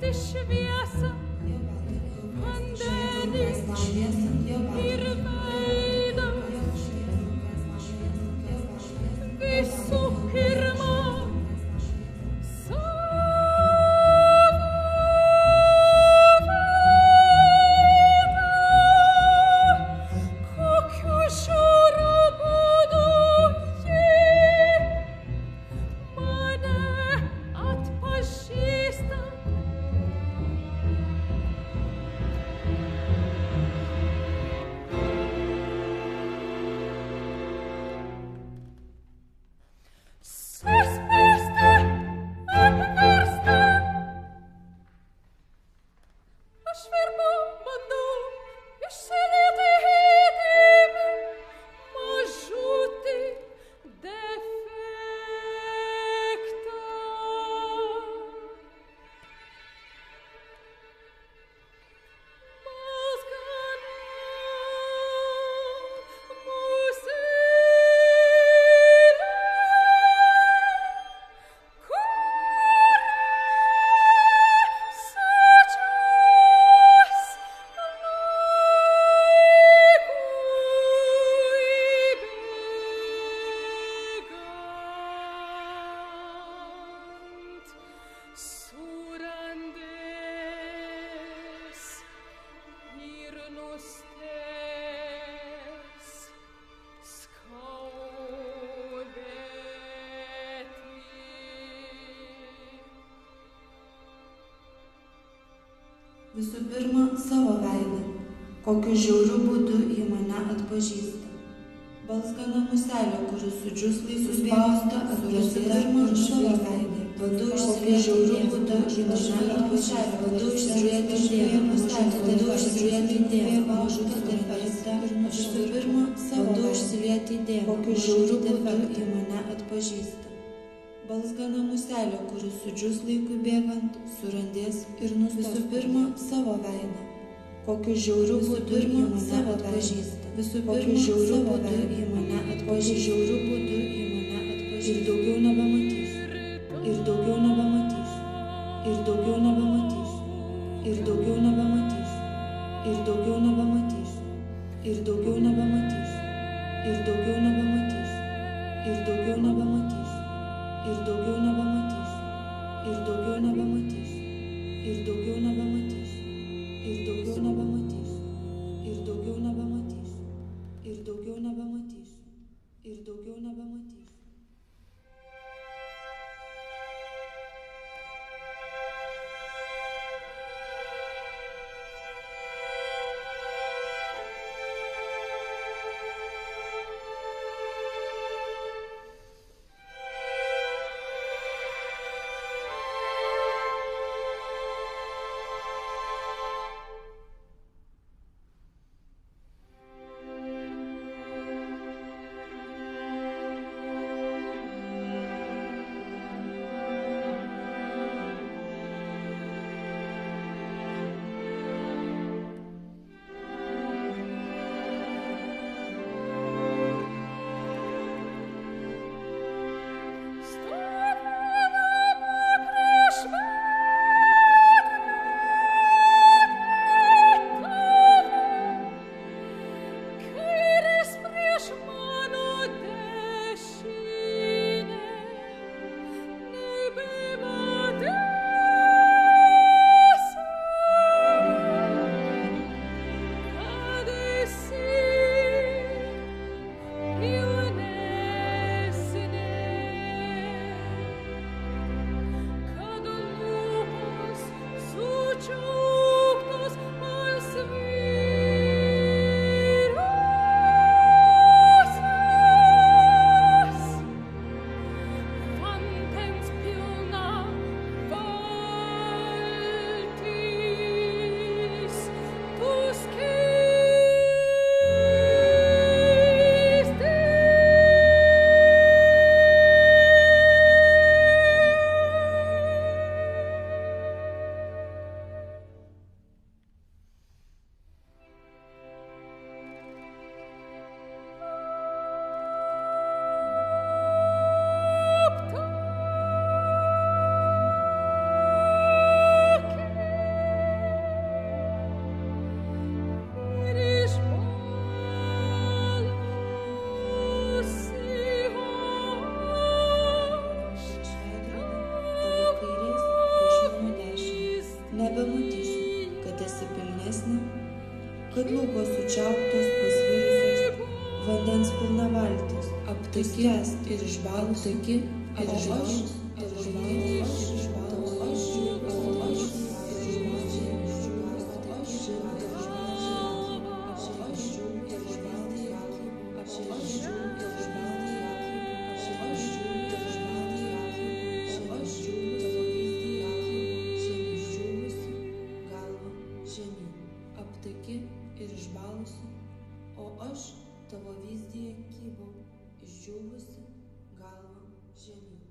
šviesą, vandenį ir veidą. Visų pirma, Visų pirma, savo veidą, kokiu žiauriu būdu ji mane atpažįsta. Balzgana muselė, kuris su džiuslai suspausta, atprasida ir savo veidą. Vadu kokiu žiauriu būdu ji mane atpažįsta. Vadu išsižiūrėti dėvę muselę, vadu išsižiūrėti dėvę mažutą deferistą. Visų pirma, savo veidą, išsilieti dėvę, kokiu žiauriu būdu ji mane atpažįsta. Balzgana muselė, kuris su džiuslaiku bėgant, surandės ir nustos. Visų pirma, savo veidą, kokiu žiauriu būdu ji mane atpažįsta. Visų pirma, žiauriu būdu ji mane atpažįsta. Žiauriu būdu ji mane atpažįsta. Ir daugiau nebematysiu. Ir daugiau nebematysiu. Ir daugiau nebematysiu. Ir daugiau nebematysiu. Ir daugiau nebematysiu. Ir daugiau nebematysiu. Ir daugiau nebematysiu. Ir daugiau nebematysiu. Ir daugiau nebematysiu. Ir daugiau nebematysiu. Ir daugiau nebematysiu. Ir daugiau nebematysiu. Ir daugiau nebematysiu. Ir daugiau nebematysiu. Ir daugiau nebematysiu. nebematysiu, kad esi pilnesnė, kad lūpos sučiauptos, pasvirusios, vandens pilna valtis, aptakęs ir išbalus, aptaki ir išbalus, aptaki ir išbalusi, o aš tavo vyzdyje kybau, išdžiūvusi galva žemyn.